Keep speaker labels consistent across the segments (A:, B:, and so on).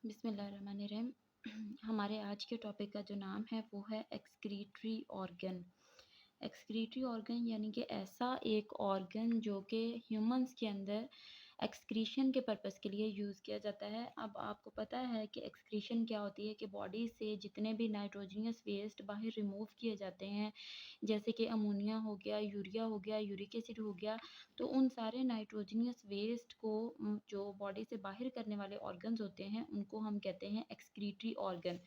A: बिस्मिल्लाहिर्रहमानिर्रहीम। हमारे आज के टॉपिक का जो नाम है वो है एक्सक्रीटरी ऑर्गन। एक्सक्रीटरी ऑर्गन यानी कि ऐसा एक ऑर्गन जो कि ह्यूमंस के अंदर एक्सक्रीशन के पर्पस के लिए यूज़ किया जाता है। अब आपको पता है कि एक्सक्रीशन क्या होती है, कि बॉडी से जितने भी नाइट्रोजनियस वेस्ट बाहर रिमूव किए जाते हैं, जैसे कि अमोनिया हो गया, यूरिया हो गया, यूरिक एसिड हो गया, तो उन सारे नाइट्रोजनियस वेस्ट को जो बॉडी से बाहर करने वाले ऑर्गन्स होते हैं उनको हम कहते हैं एक्सक्रीटरी ऑर्गन।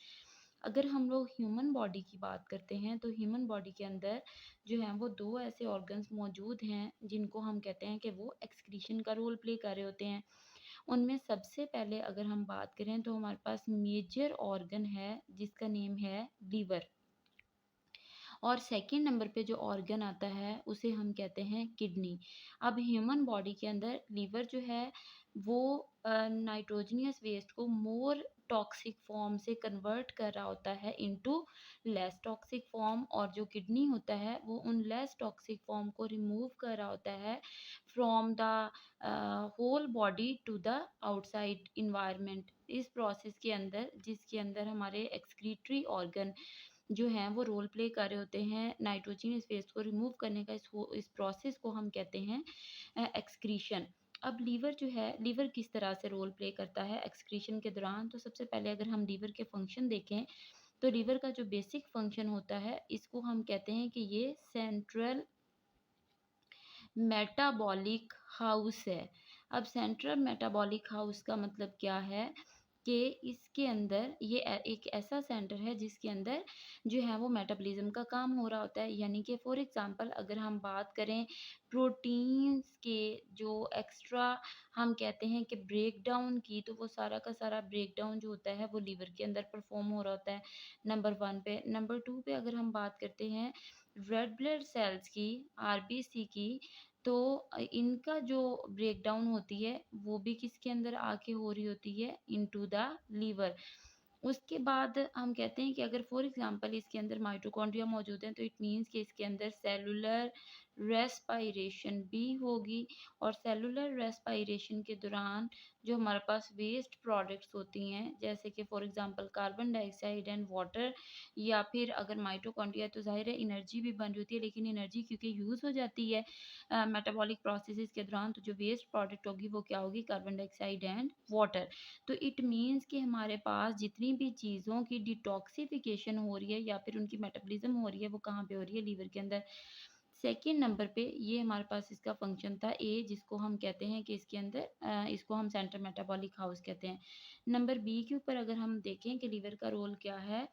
A: अगर हम लोग ह्यूमन बॉडी की बात करते हैं तो ह्यूमन बॉडी के अंदर जो है वो दो ऐसे ऑर्गन्स मौजूद हैं जिनको हम कहते हैं कि वो एक्सक्रीशन का रोल प्ले कर रहे होते हैं। उनमें सबसे पहले अगर हम बात करें तो हमारे पास मेजर ऑर्गन है जिसका नेम है लीवर, और सेकंड नंबर पे जो ऑर्गन आता है उसे हम कहते हैं किडनी। अब ह्यूमन बॉडी के अंदर लीवर जो है वो नाइट्रोजनियस वेस्ट को मोर टॉक्सिक फॉर्म से कन्वर्ट कर रहा होता है इनटू लेस टॉक्सिक फॉर्म, और जो किडनी होता है वो उन लेस टॉक्सिक फॉर्म को रिमूव कर रहा होता है from the whole body to the outside environment. इस प्रोसेस के अंदर, जिसके अंदर हमारे एक्सक्रीटरी ऑर्गन जो हैं वो रोल प्ले कर रहे होते हैं नाइट्रोजनियस वेस्ट को रिमूव करने का, इस प्रोसेस को हम कहते हैं एक्सक्रीशन। अब लीवर जो है, लीवर किस तरह से रोल प्ले करता है एक्सक्रीशन के दौरान, तो सबसे पहले अगर हम लीवर के फंक्शन देखें तो लीवर का जो बेसिक फंक्शन होता है इसको हम कहते हैं कि ये सेंट्रल मेटाबॉलिक हाउस है। अब सेंट्रल मेटाबॉलिक हाउस का मतलब क्या है कि इसके अंदर ये एक ऐसा सेंटर है जिसके अंदर जो है वो मेटाबॉलिज्म का काम हो रहा होता है। यानी कि फॉर एग्जांपल अगर हम बात करें प्रोटीन्स के जो एक्स्ट्रा हम कहते हैं कि ब्रेक डाउन की, तो वो सारा का सारा ब्रेक डाउन जो होता है वो लीवर के अंदर परफॉर्म हो रहा होता है, नंबर 1 पे। नंबर 2 पे अगर हम बात करते हैं रेड ब्लड सेल्स की, आरबीसी की, तो इनका जो ब्रेकडाउन होती है वो भी किसके अंदर आके हो रही होती है, इनटू द लीवर। उसके बाद हम कहते हैं कि अगर फॉर एग्जांपल इसके अंदर माइटोकॉन्ड्रिया मौजूद हैं तो इट मीन्स कि इसके अंदर सेलुलर रेस्पायरेशन भी होगी, और सेलुलर रेस्पायरेशन के दौरान जो हमारे पास वेस्ट प्रोडक्ट्स होती हैं जैसे कि for example carbon dioxide and water, या फिर अगर माइटोकॉन्ड्रिया तो जाहिर है एनर्जी भी बन रही होती है, लेकिन एनर्जी क्योंकि यूज़ हो जाती है मेटाबॉलिक प्रोसेसेस के दौरान, तो जो वेस्ट प्रोडक्ट होगी वो क्या होगी, कार्बन डाइऑक्साइड एंड वाटर। तो इट मीन्स कि हमारे पास जितनी भी चीज़ों की डिटॉक्सिफिकेशन हो रही है या फिर उनकी मेटाबॉलिज्म हो रही है वो कहाँ पे हो रही है, लीवर के अंदर। सेकेंड नंबर पे ये हमारे पास इसका फंक्शन था ए, जिसको हम कहते हैं कि इसके अंदर इसको हम सेंट्रल मेटाबॉलिक हाउस कहते हैं। नंबर बी के ऊपर अगर हम देखें कि लीवर का रोल क्या है,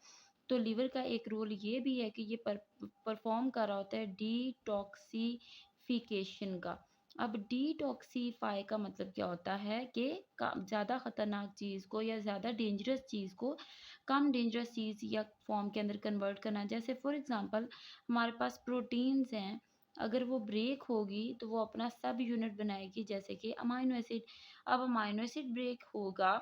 A: तो लीवर का एक रोल ये भी है कि ये परफॉर्म कर रहा होता है डिटॉक्सिफिकेशन का। अब डिटॉक्सिफाई का मतलब क्या होता है कि ज़्यादा ख़तरनाक चीज़ को या ज़्यादा डेंजरस चीज़ को कम डेंजरस चीज़ या फॉर्म के अंदर कन्वर्ट करना। जैसे फॉर एग्जांपल हमारे पास प्रोटीन्स हैं, अगर वो ब्रेक होगी तो वो अपना सब यूनिट बनाएगी, जैसे कि अमाइनो एसिड। अब अमाइनो एसिड ब्रेक होगा,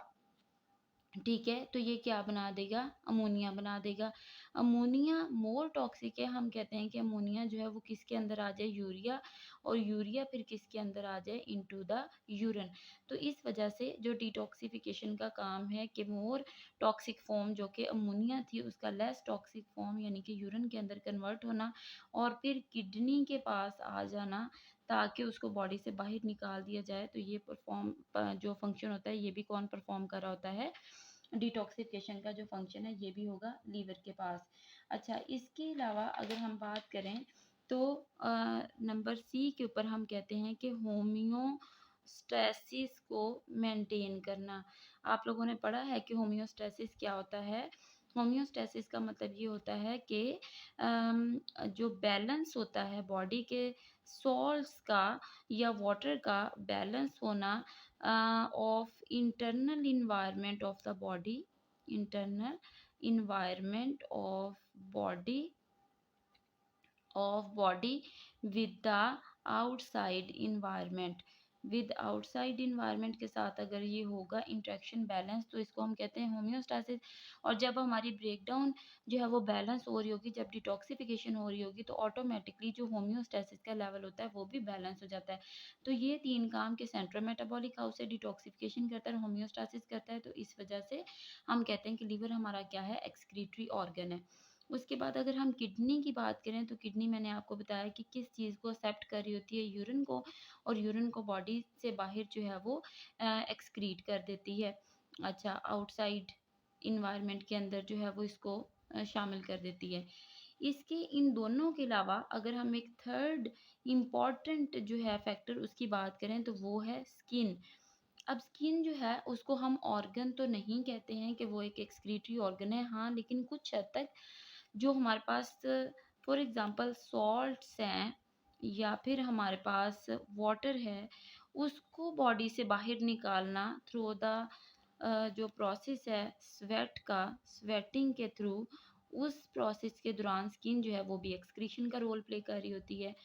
A: ठीक है, तो ये क्या बना देगा, अमोनिया बना देगा। अमोनिया मोर टॉक्सिक है, हम कहते हैं कि अमोनिया जो है वो किसके अंदर आ जाए, यूरिया, और यूरिया फिर किसके अंदर आ जाए, इनटू द यूरिन। तो इस वजह से जो डिटॉक्सिफिकेशन का काम है कि मोर टॉक्सिक फॉर्म जो कि अमोनिया थी उसका लेस टॉक्सिक फॉर्म यानी कि यूरिन के अंदर कन्वर्ट होना, और फिर किडनी के पास आ जाना ताकि उसको बॉडी से बाहर निकाल दिया जाए। तो ये जो फंक्शन होता है ये भी कौन परफॉर्म कर रहा होता है, डिटॉक्सिफिकेशन का जो फंक्शन है ये भी होगा लीवर के पास। अच्छा, इसके अलावा अगर हम बात करें तो नंबर सी के ऊपर हम कहते हैं कि होम्योस्टैसिस को मेंटेन करना। आप लोगों ने पढ़ा है कि होम्योस्टैसिस क्या होता है। होम्योस्टैसिस का मतलब ये होता है कि जो बैलेंस होता है बॉडी के सॉल्ट्स का या वाटर का बैलेंस होना of internal environment of the body, internal environment of body with the outside environment। With outside environment के साथ अगर ये होगा इंट्रैक्शन बैलेंस, तो इसको हम कहते हैं होम्योस्टासिस। और जब हमारी ब्रेकडाउन जो है वो बैलेंस हो रही होगी, जब डिटॉक्सिफिकेशन हो रही होगी, तो ऑटोमेटिकली जो होम्योस्टासिस का लेवल होता है वो भी बैलेंस हो जाता है। तो ये 3 काम के सेंट्रल मेटाबॉलिक हाउस है, डिटॉक्सिफिकेशन करता है, होम्योस्टासिस करता है। तो इस वजह से हम कहते हैं कि लीवर हमारा क्या है, एक्सक्रीटरी ऑर्गन है। उसके बाद अगर हम किडनी की बात करें, तो किडनी मैंने आपको बताया कि किस चीज़ को एक्सेप्ट कर रही होती है, यूरिन को, और यूरिन को बॉडी से बाहर जो है वो एक्सक्रीट कर देती है। अच्छा, आउटसाइड इन्वायरमेंट के अंदर जो है वो इसको शामिल कर देती है। इसके इन दोनों के अलावा अगर हम एक थर्ड इम्पॉर्टेंट जो है फैक्टर उसकी बात करें, तो वो है स्किन। अब स्किन जो है उसको हम ऑर्गन तो नहीं कहते हैं कि वो एक एक्सक्रीटरी ऑर्गन है, हाँ, लेकिन कुछ हद तक जो हमारे पास फॉर एग्जांपल सॉल्ट्स हैं या फिर हमारे पास वाटर है, उसको बॉडी से बाहर निकालना थ्रू द जो प्रोसेस है स्वेट का, स्वेटिंग के थ्रू, उस प्रोसेस के दौरान स्किन जो है वो भी एक्सक्रीशन का रोल प्ले कर रही होती है।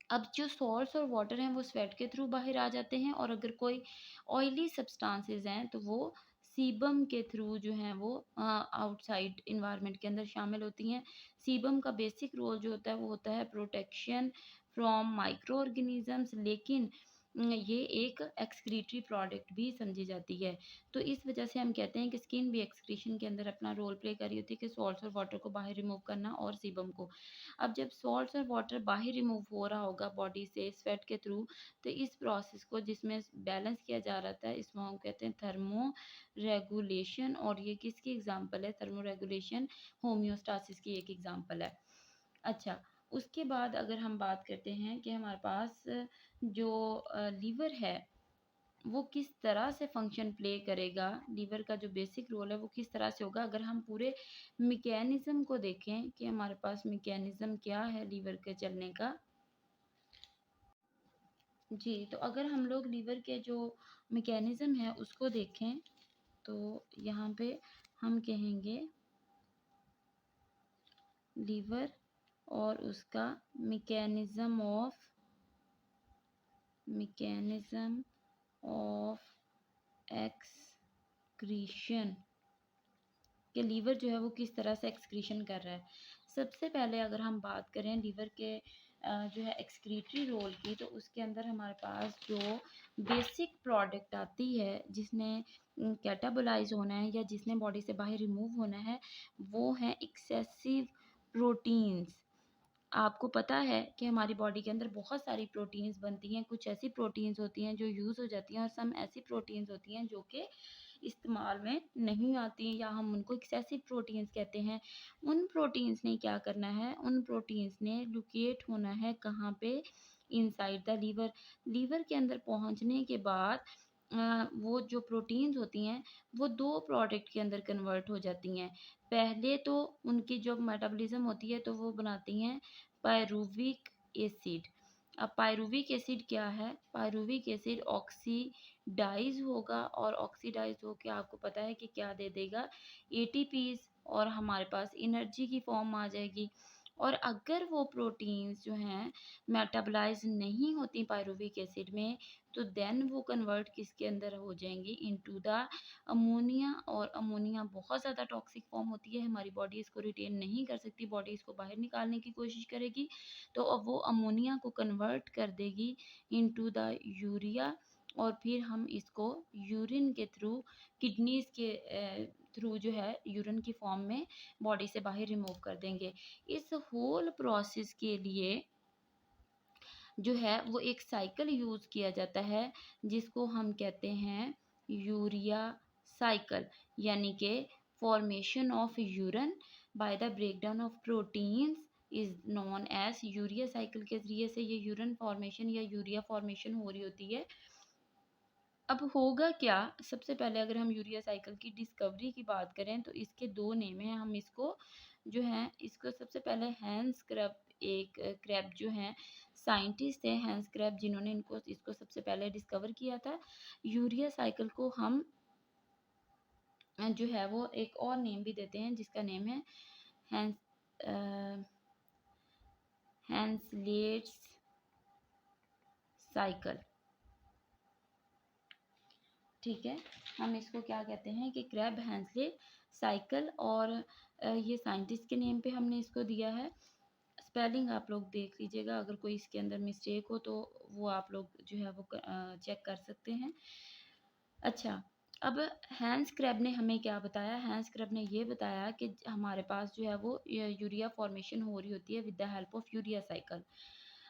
A: अब जो सॉल्ट्स और वाटर हैं वो स्वेट के थ्रू बाहर आ जाते हैं, और अगर कोई ऑयली सब्सटेंसेस हैं तो वो सीबम के थ्रू जो हैं वो आउटसाइड इन्वायरमेंट के अंदर शामिल होती हैं। सीबम का बेसिक रोल जो होता है वो होता है प्रोटेक्शन फ्रॉम माइक्रो ऑर्गेनिजम्स, लेकिन ये एक एक्सक्रीटरी प्रोडक्ट भी समझी जाती है। तो इस वजह से हम कहते हैं कि स्किन भी एक्सक्रीशन के अंदर अपना रोल प्ले कर रही होती है कि सॉल्ट्स और वाटर को बाहर रिमूव करना और सीबम को। अब जब सॉल्ट्स और वाटर बाहर रिमूव हो रहा होगा बॉडी से स्वेट के थ्रू, तो इस प्रोसेस को जिसमें बैलेंस किया जा रहा था, इसमें हम कहते हैं थर्मो रेगुलेशन। और ये किसकी एग्जांपल है? थर्मो रेगुलेशन होम्योस्टासिस की एक एग्जांपल है। अच्छा, उसके बाद अगर हम बात करते हैं कि हमारे पास जो लीवर है वो किस तरह से फंक्शन प्ले करेगा, लीवर का जो बेसिक रोल है वो किस तरह से होगा, अगर हम पूरे मैकेनिज्म को देखें कि हमारे पास मैकेनिज्म क्या है लीवर के चलने का। जी, तो अगर हम लोग लीवर के जो मैकेनिज्म है उसको देखें, तो यहाँ पे हम कहेंगे लीवर और उसका मैकेनिज्म ऑफ एक्सक्रीशन, कि लीवर जो है वो किस तरह से एक्सक्रीशन कर रहा है। सबसे पहले अगर हम बात करें लीवर के जो है एक्सक्रीटरी रोल की, तो उसके अंदर हमारे पास जो बेसिक प्रोडक्ट आती है जिसने कैटाबोलाइज होना है या जिसने बॉडी से बाहर रिमूव होना है, वो है एक्सेसिव प्रोटीन्स। आपको पता है कि हमारी बॉडी के अंदर बहुत सारी प्रोटीन्स बनती हैं, कुछ ऐसी प्रोटीन्स होती हैं जो यूज़ हो जाती हैं, और सम ऐसी प्रोटीन्स होती हैं जो कि इस्तेमाल में नहीं आती हैं, या हम उनको एक्सेसिव प्रोटीन्स कहते हैं। उन प्रोटीन्स ने क्या करना है, उन प्रोटीन्स ने लोकेट होना है कहाँ पे? Inside the liver. लीवर के अंदर पहुँचने के बाद वो जो प्रोटीन्स होती हैं वो 2 प्रोडक्ट के अंदर कन्वर्ट हो जाती हैं। पहले तो उनकी जो मेटाबॉलिज्म होती है तो वो बनाती हैं पायरूविक एसिड। अब पायरूविक एसिड क्या है? पायरूविक एसिड ऑक्सीडाइज़ होगा, और ऑक्सीडाइज़ होके आपको पता है कि क्या दे देगा? एटीपीज़, और हमारे पास एनर्जी की फॉर्म आ जाएगी। और अगर वो प्रोटीन्स जो हैं मेटाबोलाइज़ नहीं होती पायरूविक एसिड में, तो देन वो कन्वर्ट किसके अंदर हो जाएंगी? Into the ammonia. और अमोनिया बहुत ज़्यादा टॉक्सिक फॉर्म होती है, हमारी बॉडी इसको रिटेन नहीं कर सकती, बॉडी इसको बाहर निकालने की कोशिश करेगी, तो अब वो अमोनिया को कन्वर्ट कर देगी इनटू द यूरिया, और फिर हम इसको यूरिन के थ्रू, किडनीज के थ्रू जो है यूरिन की फॉर्म में बॉडी से बाहर रिमूव कर देंगे। इस होल प्रोसेस के लिए जो है वो एक साइकिल यूज़ किया जाता है जिसको हम कहते हैं यूरिया साइकिल, यानी कि formation of urine by the breakdown of proteins is known as urea cycle के ज़रिए से ये यूरिन फॉर्मेशन या यूरिया फॉर्मेशन हो रही होती है। अब होगा क्या? सबसे पहले अगर हम यूरिया साइकिल की डिस्कवरी की बात करें, तो इसके 2 नेम हैं। हम इसको जो है इसको सबसे पहले हैंस क्रैब, एक क्रैब जो हैं साइंटिस्ट थे हैंस क्रैब, जिन्होंने इसको सबसे पहले डिस्कवर किया था। यूरिया साइकिल को हम जो है वो एक और नेम भी देते हैं जिसका नेम है हैंस हैंसलेट्स साइकिल। ठीक है, हम इसको क्या कहते हैं कि क्रैब हैंसले साइकिल, और ये साइंटिस्ट के नेम पे हमने इसको दिया है। स्पेलिंग आप लोग देख लीजिएगा, अगर कोई इसके अंदर मिस्टेक हो तो वो आप लोग जो है वो चेक कर सकते हैं। अच्छा, अब हैंस क्रैब ने हमें क्या बताया? हैंस क्रैब ने ये बताया कि हमारे पास जो है वो यूरिया फॉर्मेशन हो रही होती है with the help of urea cycle.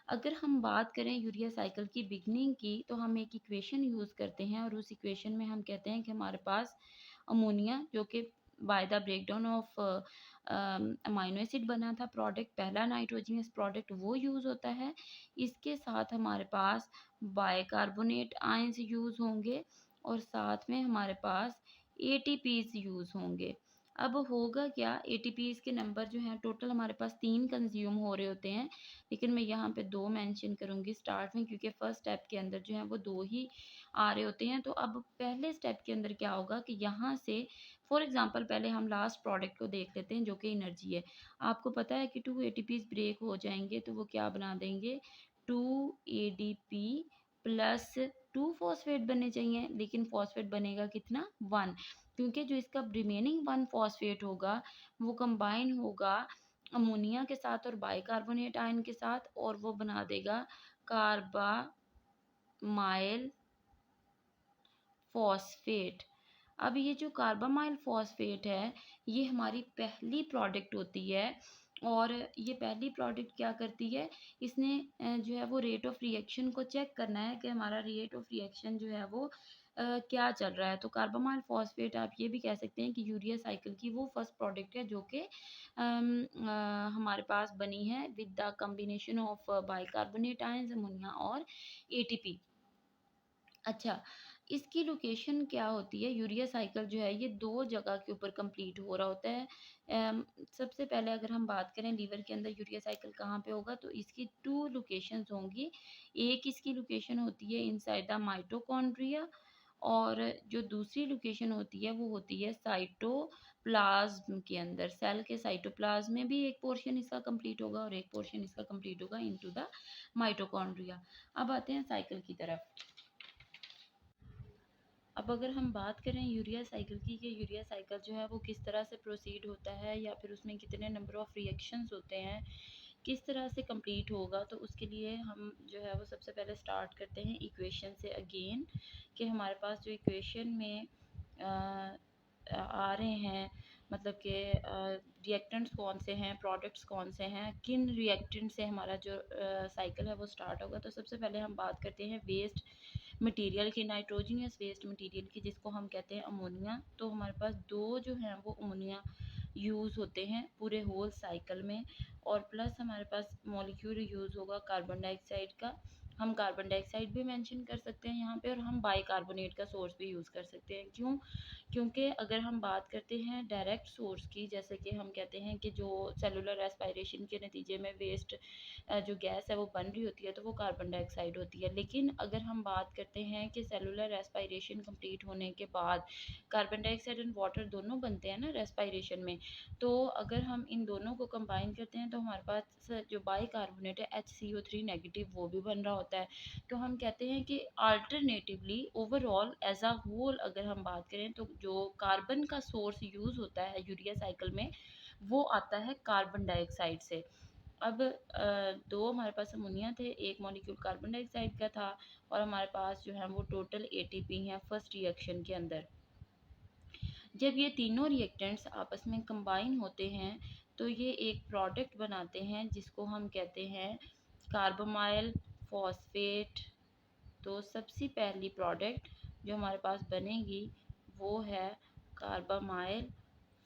A: अगर हम बात करें यूरिया साइकिल की बिगनिंग की, तो हम एक इक्वेशन यूज़ करते हैं और उस इक्वेशन में हम कहते हैं कि हमारे पास अमोनिया, जो कि bye the breakdown of amino acid बना था प्रोडक्ट, पहला नाइट्रोजनस प्रोडक्ट वो यूज़ होता है। इसके साथ हमारे पास बाइकार्बोनेट आयंस यूज़ होंगे और साथ में हमारे पास एटीपीज यूज़ होंगे। अब होगा क्या, एटीपीज के नंबर जो हैं टोटल हमारे पास 3 कंज्यूम हो रहे होते हैं, लेकिन मैं यहाँ पे 2 मेंशन करूँगी स्टार्ट में, क्योंकि फर्स्ट स्टेप के अंदर जो है वो 2 ही आ रहे होते हैं। तो अब पहले स्टेप के अंदर क्या होगा कि यहाँ से फॉर एग्जांपल पहले हम लास्ट प्रोडक्ट को देख लेते हैं जो कि एनर्जी है। आपको पता है कि 2 एटीपीज ब्रेक हो जाएँगे तो वो क्या बना देंगे, 2 एडीपी प्लस 2 फॉस्फेट बनने चाहिए, लेकिन फॉस्फेट बनेगा कितना, 1, क्योंकि जो इसका रिमेनिंग 1 फॉस्फेट होगा वो कंबाइन होगा अमोनिया के साथ और बाइकार्बोनेट आयन के साथ, और वो बना देगा कार्बामाइल फॉस्फेट। अब ये जो कार्बामाइल फॉस्फेट है, ये हमारी पहली प्रोडक्ट होती है, और ये पहली प्रोडक्ट क्या करती है, इसने जो है वो रेट ऑफ रिएक्शन को चेक करना है कि हमारा रेट ऑफ रिएक्शन जो है वो क्या चल रहा है। तो कार्बामाइल फॉस्फेट आप ये भी कह सकते हैं कि यूरिया साइकिल की वो फर्स्ट प्रोडक्ट है जो कि हमारे पास बनी है with the combination of bicarbonate ions, ammonia और एटीपी। अच्छा, इसकी लोकेशन क्या होती है, यूरिया साइकिल जो है ये 2 जगह के ऊपर कंप्लीट हो रहा होता है। सबसे पहले अगर हम बात करें लीवर के अंदर यूरिया साइकिल कहाँ पे होगा, तो इसकी 2 लोकेशंस होंगी। एक इसकी लोकेशन होती है इनसाइड द माइटोकॉन्ड्रिया, और जो दूसरी लोकेशन होती है वो होती है साइटोप्लाज्म के अंदर। सेल के साइटोप्लाज्म में भी एक पोर्शन इसका कंप्लीट होगा और एक पोर्शन इसका कंप्लीट होगा इनटू द माइटोकॉन्ड्रिया। अब आते हैं साइकिल की तरफ। अब अगर हम बात करें यूरिया साइकिल की, कि यूरिया साइकिल जो है वो किस तरह से प्रोसीड होता है या फिर उसमें कितने नंबर ऑफ रिएक्शंस होते हैं, किस तरह से कंप्लीट होगा, तो उसके लिए हम जो है वो सबसे पहले स्टार्ट करते हैं इक्वेशन से अगेन, कि हमारे पास जो इक्वेशन में आ रहे हैं, मतलब कि रिएक्टेंट्स कौन से हैं, प्रोडक्ट्स कौन से हैं, किन रिएक्टेंट से हमारा जो साइकिल है वो स्टार्ट होगा। तो सबसे पहले हम बात करते हैं वेस्ट मटेरियल की, नाइट्रोजनियस वेस्ट मटेरियल की, जिसको हम कहते हैं अमोनिया। तो हमारे पास 2 जो हैं वो अमोनिया यूज़ होते हैं पूरे होल साइकिल में, और प्लस हमारे पास मॉलिक्यूल यूज़ होगा कार्बन डाइऑक्साइड का। हम कार्बन डाइऑक्साइड भी मेंशन कर सकते हैं यहाँ पे, और हम बाइकार्बोनेट का सोर्स भी यूज़ कर सकते हैं। क्यों? क्योंकि अगर हम बात करते हैं डायरेक्ट सोर्स की, जैसे कि हम कहते हैं कि जो सेलुलर एस्पायरेशन के नतीजे में वेस्ट जो गैस है वो बन रही होती है, तो वो कार्बन डाइऑक्साइड होती है। लेकिन अगर हम बात करते हैं कि सेलुलर रेस्पायरेशन कंप्लीट होने के बाद कार्बन डाइऑक्साइड एंड वाटर दोनों बनते हैं ना रेस्पायरेशन में, तो अगर हम इन दोनों को कंबाइन करते हैं तो हमारे पास जो बाइकार्बोनेट है HCO3 नेगेटिव वो भी बन रहा होता है। तो हम कहते हैं कि alternatively overall as a whole अगर हम बात करें, तो जो कार्बन का सोर्स यूज़ होता है यूरिया साइकिल में वो आता है कार्बन डाइऑक्साइड से। अब 2 हमारे पास अमोनिया थे, एक मॉलिक्यूल कार्बन डाइऑक्साइड का था, और हमारे पास जो है वो टोटल एटीपी हैं फर्स्ट रिएक्शन के अंदर। जब ये तीनों रिएक्टेंट्स आपस में कंबाइन होते हैं तो ये एक प्रोडक्ट बनाते हैं जिसको हम कहते हैं कार्बामाइल फॉस्फेट। तो सबसे पहली प्रोडक्ट जो हमारे पास बनेगी वो है कार्बामाइल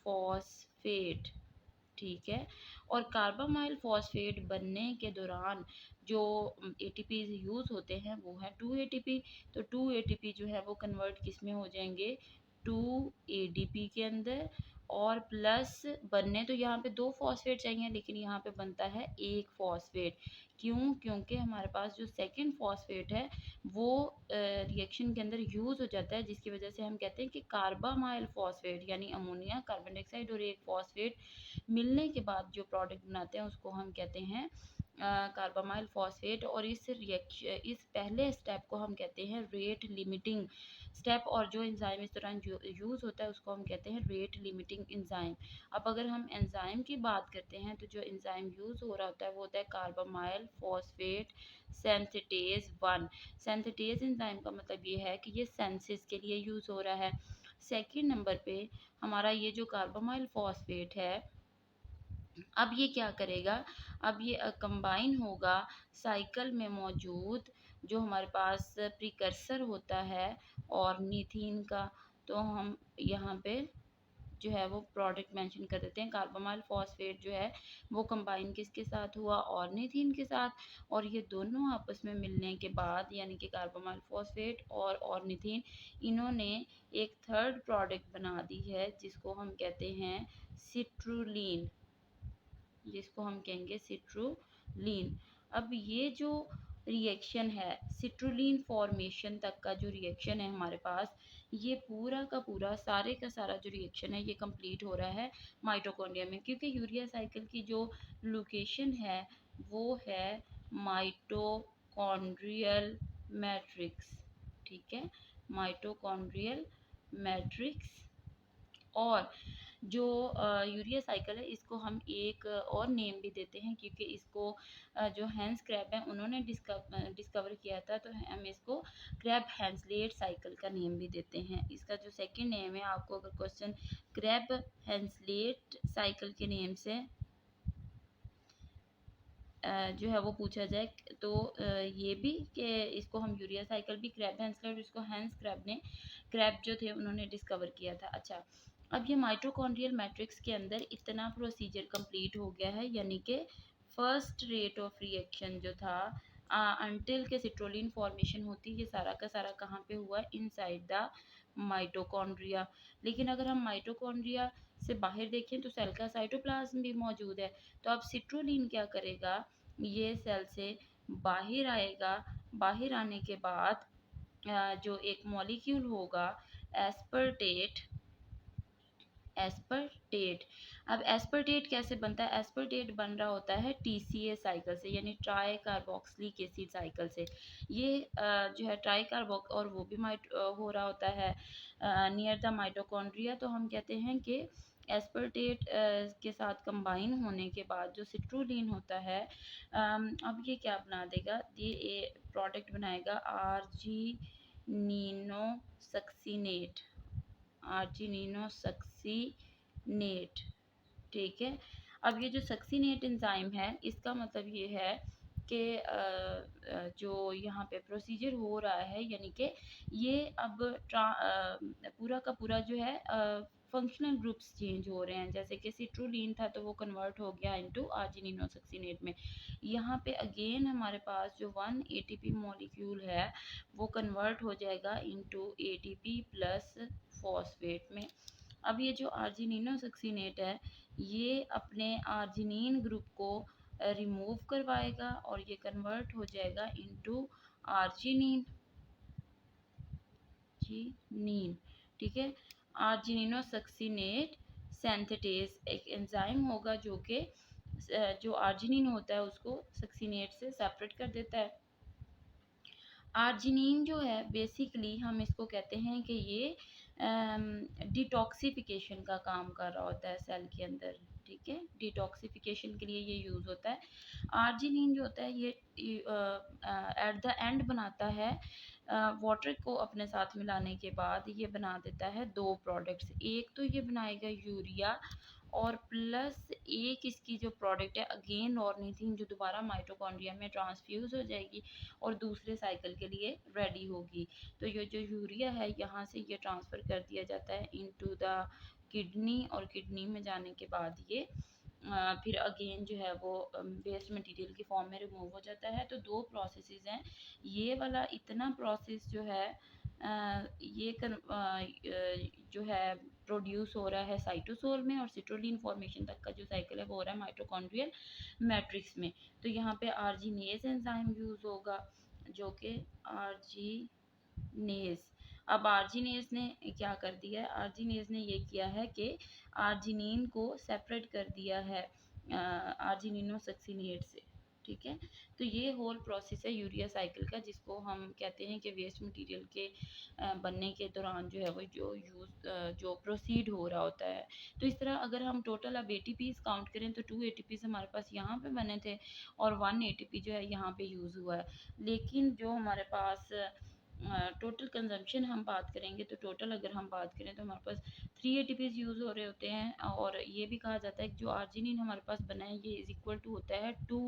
A: फॉस्फेट, ठीक है। और कार्बामाइल फॉस्फेट बनने के दौरान जो एटीपीज यूज़ होते हैं वो है 2 एटीपी। तो 2 एटीपी जो है वो कन्वर्ट किस में हो जाएंगे, 2 एडीपी के अंदर, और प्लस बनने तो यहाँ पे 2 फॉस्फेट चाहिए, लेकिन यहाँ पे बनता है 1 फॉस्फेट। क्यों? क्योंकि हमारे पास जो सेकंड फॉस्फेट है वो रिएक्शन के अंदर यूज़ हो जाता है, जिसकी वजह से हम कहते हैं कि कार्बामाइल फॉस्फेट यानी अमोनिया, कार्बन डाइऑक्साइड और एक फॉस्फेट मिलने के बाद जो प्रोडक्ट बनाते हैं उसको हम कहते हैं कार्बामाइल फॉस्फेट, और इस पहले स्टेप को हम कहते हैं रेट लिमिटिंग स्टेप, और जो एंजाइम इस दौरान यूज़ होता है उसको हम कहते हैं रेट लिमिटिंग एंजाइम। अब अगर हम एंजाइम की बात करते हैं तो जो एंजाइम यूज़ हो रहा होता है वो होता है कार्बामाइल फॉस्फेट सिंथेटेज 1। सिंथेटेज एंजाइम का मतलब ये है कि ये सेंसिस के लिए यूज़ हो रहा है। सेकेंड नंबर पे हमारा ये जो कार्बामाइल फॉस्फेट है, अब ये क्या करेगा, अब ये कंबाइन होगा साइकिल में मौजूद जो हमारे पास प्रिकर्सर होता है और नीथीन का। तो हम यहाँ पे जो है वो प्रोडक्ट मेंशन कर देते हैं। कार्बामाइल फॉस्फेट जो है वो कंबाइन किसके साथ हुआ, ऑर्निथीन के साथ, और ये दोनों आपस में मिलने के बाद यानी कि कार्बामाइल फॉस्फेट और ऑर्निथीन, इन्होंने एक थर्ड प्रोडक्ट बना दी है जिसको हम कहते हैं सिट्रुलीन, जिसको हम कहेंगे सिट्रुलीन। अब ये जो रिएक्शन है, सिट्रुलीन फॉर्मेशन तक का जो रिएक्शन है हमारे पास, ये पूरा का पूरा सारे का सारा जो रिएक्शन है ये कंप्लीट हो रहा है माइटोकॉन्ड्रिया में, क्योंकि यूरिया साइकिल की जो लोकेशन है वो है माइटोकॉन्ड्रियल मैट्रिक्स। ठीक है, माइटोकॉन्ड्रियल मैट्रिक्स। और जो यूरिया साइकिल है इसको हम एक और नेम भी देते हैं, क्योंकि इसको जो हैंस क्रैब है उन्होंने डिस्कवर किया था, तो हम इसको क्रैब हैंसलेट साइकिल का नेम भी देते हैं। इसका जो सेकंड नेम है, आपको अगर क्वेश्चन क्रैब हैंसलेट साइकिल के नेम से जो है वो पूछा जाए तो ये भी कि इसको हम यूरिया साइकिल भी क्रैब हैंसलेट, इसको हैंस क्रैब ने, क्रैब जो थे उन्होंने डिस्कवर किया था। अच्छा, अब ये माइटोकॉन्ड्रियल मैट्रिक्स के अंदर इतना प्रोसीजर कंप्लीट हो गया है, यानी कि फर्स्ट रेट ऑफ रिएक्शन जो था अंटिल के सिट्रोलिन फॉर्मेशन होती, ये सारा का सारा कहाँ पे हुआ, इनसाइड द माइटोकॉन्ड्रिया। लेकिन अगर हम माइटोकॉन्ड्रिया से बाहर देखें तो सेल का साइटोप्लाज्म भी मौजूद है। तो अब सिट्रोलिन क्या करेगा, ये सेल से बाहर आएगा, बाहर आने के बाद जो एक मॉलिक्यूल होगा एस्पर्टेट, एस्पर्टेट। अब एस्पर्टेट कैसे बनता है, एस्पर्टेट बन रहा होता है टीसीए साइकिल से, यानी ट्राई कार्बोक्सिलिक एसिड साइकिल से। ये जो है ट्राई कार्बोक, और वो भी हो रहा होता है नियर द माइटोकॉन्ड्रिया। तो हम कहते हैं कि एस्पर्टेट के साथ कंबाइन होने के बाद जो सिट्रुलिन होता है, अब ये क्या बना देगा, ये प्रोडक्ट बनाएगा आर्जिनिनो सक्सीनेट, आर्जिनिनो सक्सीनेट। ठीक है, अब ये जो सक्सीनेट एंजाइम है इसका मतलब ये है कि जो यहाँ पे प्रोसीजर हो रहा है, यानी कि ये अब पूरा का पूरा जो है फंक्शनल ग्रुप्स चेंज हो रहे हैं। जैसे कि सिट्रुलिन था तो वो कन्वर्ट हो गया इनटू आर्जिनिनो सक्सीनेट में। यहाँ पे अगेन हमारे पास जो 1 एटीपी मॉलिक्यूल है वो कन्वर्ट हो जाएगा इनटू एटीपी प्लस फॉस्फेट में। अब ये जो आर्जिनिनो सक्सीनेट है ये अपने आर्जिनिन ग्रुप को रिमूव करवाएगा और ये कन्वर्ट हो जाएगा इनटू आर्जिनिन, जीनीन। ठीक है, आर्जिनिनो सक्सीनेट सिंथेटेज एक एंजाइम होगा जो कि जो आर्जिनिन होता है उसको सक्सीनेट से सेपरेट कर देता है। आर्जिनिन जो है बेसिकली हम इसको कहते हैं कि ये डिटॉक्सिफिकेशन का काम कर रहा होता है सेल के अंदर। ठीक है, डिटॉक्सिफिकेशन के लिए ये यूज़ होता है। आर्जिनिन जो होता है ये एट द एंड बनाता है वाटर को अपने साथ मिलाने के बाद ये बना देता है दो प्रोडक्ट्स। एक तो ये बनाएगा यूरिया, और प्लस एक इसकी जो प्रोडक्ट है अगेन ऑर्निथिन, जो दोबारा माइटोकॉन्ड्रिया में ट्रांसफ्यूज हो जाएगी और दूसरे साइकिल के लिए रेडी होगी। तो ये जो यूरिया है यहाँ से ये ट्रांसफ़र कर दिया जाता है इनटू द किडनी, और किडनी में जाने के बाद ये फिर अगेन जो है वो वेस्ट मटेरियल की फॉर्म में रिमूव हो जाता है। तो दो प्रोसेसेस हैं, ये वाला इतना प्रोसेस जो है जो है प्रोड्यूस हो रहा है साइटोसोल में, और सिट्रोलिन फॉर्मेशन तक का जो साइकिल है वो हो रहा है माइटोकॉन्ड्रियल मैट्रिक्स में। तो यहाँ पे आर्जिनेज एंजाइम यूज़ होगा जो कि आर्जिनेज। अब आर्जिनेज ने क्या कर दिया है, आर्जिनेज ने ये किया है कि आर्जिनिन को सेपरेट कर दिया है आर्जिनिनो सक्सीनेट से। ठीक है। तो ये होल प्रोसेस है यूरिया साइकिल का, जिसको हम कहते हैं कि वेस्ट मटेरियल के बनने के दौरान जो है वो जो प्रोसीड हो रहा होता है। तो इस तरह अगर हम टोटल अब एटीपीज काउंट करें तो 2 एटीपीज हमारे पास यहाँ पे बने थे और 1 एटीपी जो है यहाँ पे यूज़ हुआ है। लेकिन जो हमारे पास टोटल कंजम्पशन हम बात करेंगे, तो टोटल अगर हम बात करें तो हमारे पास 3 एटीपीज यूज़ हो रहे होते हैं। और ये भी कहा जाता है कि जो आर्जिनिन हमारे पास बना है ये इज इक्वल टू होता है 2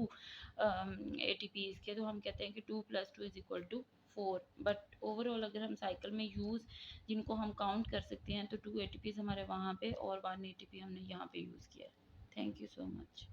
A: एटीपीज के। तो हम कहते हैं कि 2 + 2 = 4। बट ओवरऑल अगर हम साइकिल में यूज़ जिनको हम काउंट कर सकते हैं तो 2 एटीपीज हमारे वहाँ पे और 1 एटीपी हमने यहाँ पे यूज़ किया है। Thank you so much.